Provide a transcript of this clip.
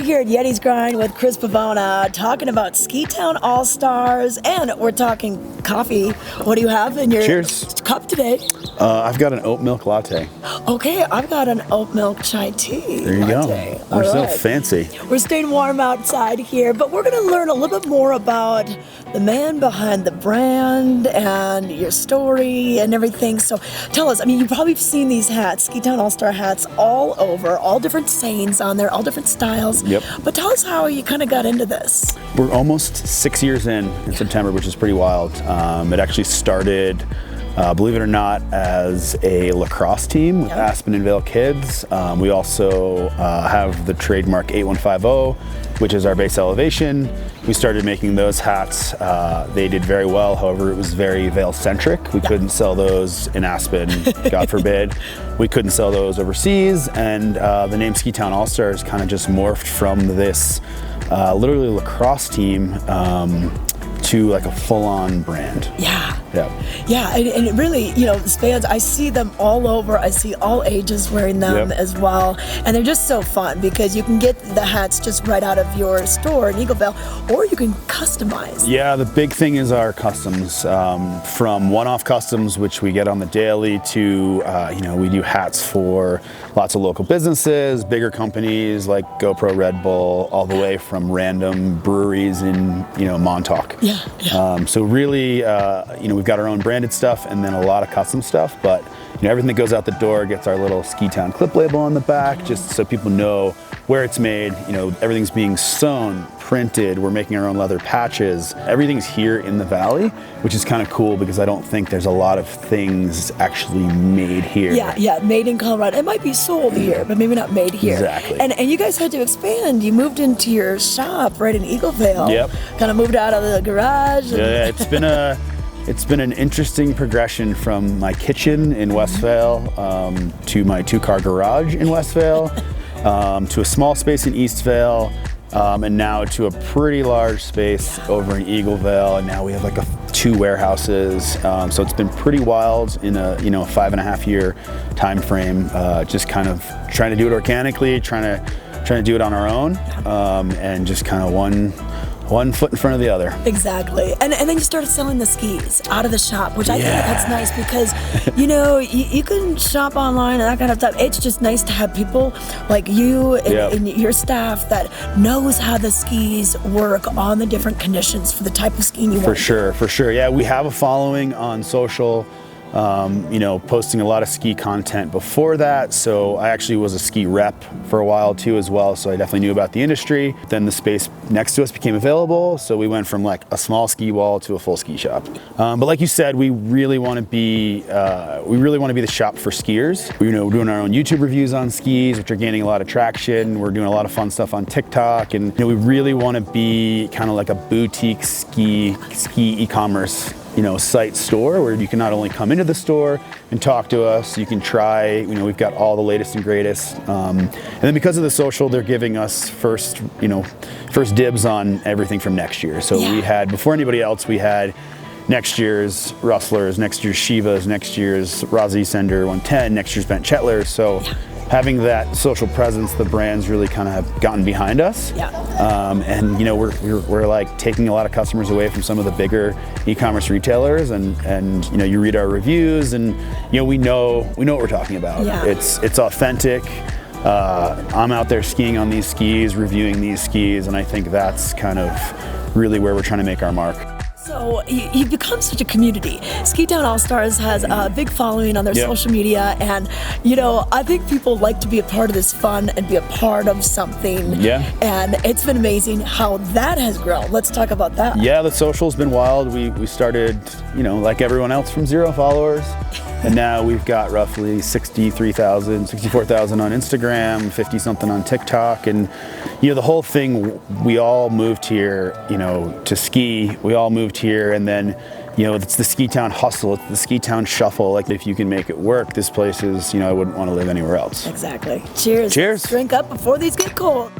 here at Yeti's Grind with Chris Bivona, talking about Ski Town All-Stars, and we're talking coffee. What do you have in your cup today? I've got an oat milk latte. Okay, I've got an oat milk chai tea. There you go. We're so fancy. We're staying warm outside here, but we're going to learn a little bit more about the man behind the brand and your story and everything. So tell us, I mean, you've probably seen these hats, Ski Town All-Star hats, all over, all different sayings on there, all different styles. Yep. But tell us how you kind of got into this. We're almost 6 years in September, which is pretty wild. It actually started, believe it or not, as a lacrosse team with Aspen and Vale kids. We also have the trademark 8150, which is our base elevation. We started making those hats. They did very well. However, it was very Vale-centric. We couldn't sell those in Aspen, God forbid. We couldn't sell those overseas. And the name Ski Town All-Stars kind of just morphed from this literally lacrosse team to like a full-on brand. Yeah, and it really, you know, the fans, I see them all over. I see all ages wearing them as well, and they're just so fun because you can get the hats just right out of your store in Eagleville, or you can customize. Yeah, the big thing is our customs, from one-off customs, which we get on the daily, to you know, we do hats for lots of local businesses, bigger companies like GoPro, Red Bull, all the way from random breweries in, you know, Montauk. So really, you know, we've got our own branded stuff and then a lot of custom stuff, but you know, everything that goes out the door gets our little Ski Town clip label on the back, just so people know where it's made. You know, everything's being sewn, printed, we're making our own leather patches. Everything's here in the Valley, which is kind of cool because I don't think there's a lot of things actually made here. Yeah, made in Colorado. It might be sold here, but maybe not made here. Exactly. And you guys had to expand. You moved into your shop right in Eagleville. Yep. Kind of moved out of the garage. Yeah, it's been an interesting progression from my kitchen in Westvale to my two-car garage in Westvale, to a small space in Eastvale, and now to a pretty large space over in Eagleville, and now we have like two warehouses. So it's been pretty wild in a 5.5 year time frame. Just kind of trying to do it organically, trying to do it on our own, and just kind of one foot in front of the other. Exactly. And then you started selling the skis out of the shop, which I think that's nice because, you know, you can shop online and that kind of stuff. It's just nice to have people like you and your staff that knows how the skis work on the different conditions for the type of skiing you want. For sure. Yeah, we have a following on social. You know, posting a lot of ski content before that. So I actually was a ski rep for a while too as well. So I definitely knew about the industry. Then the space next to us became available. So we went from like a small ski wall to a full ski shop. But like you said, we really want to be the shop for skiers. We're doing our own YouTube reviews on skis, which are gaining a lot of traction. We're doing a lot of fun stuff on TikTok. And you know, we really want to be kind of like a boutique ski e-commerce, you know, site store where you can not only come into the store and talk to us, you can try, you know, we've got all the latest and greatest. And then because of the social, they're giving us first dibs on everything from next year. So we had, before anybody else, we had next year's Rustlers, next year's Shivas, next year's Razi Sender 110, next year's Bent Chetlers. So having that social presence, the brands really kind of have gotten behind us. And you know, we're like taking a lot of customers away from some of the bigger e-commerce retailers, and you know, you read our reviews and you know, we know what we're talking about. It's authentic. I'm out there skiing on these skis, reviewing these skis, and I think that's kind of really where we're trying to make our mark. So you've become such a community. Ski Town All-Stars has a big following on their social media, and you know, I think people like to be a part of this fun and be a part of something. And it's been amazing how that has grown. Let's talk about that. Yeah, the social's been wild. We started, you know, like everyone else, from 0 followers. And now we've got roughly 64,000 on Instagram, 50 something on TikTok. And, you know, the whole thing, we all moved here, you know, to ski. We all moved here, and then, you know, it's the Ski Town hustle, it's the Ski Town shuffle. Like, if you can make it work, this place is, you know, I wouldn't want to live anywhere else. Exactly. Cheers. Cheers. Drink up before these get cold.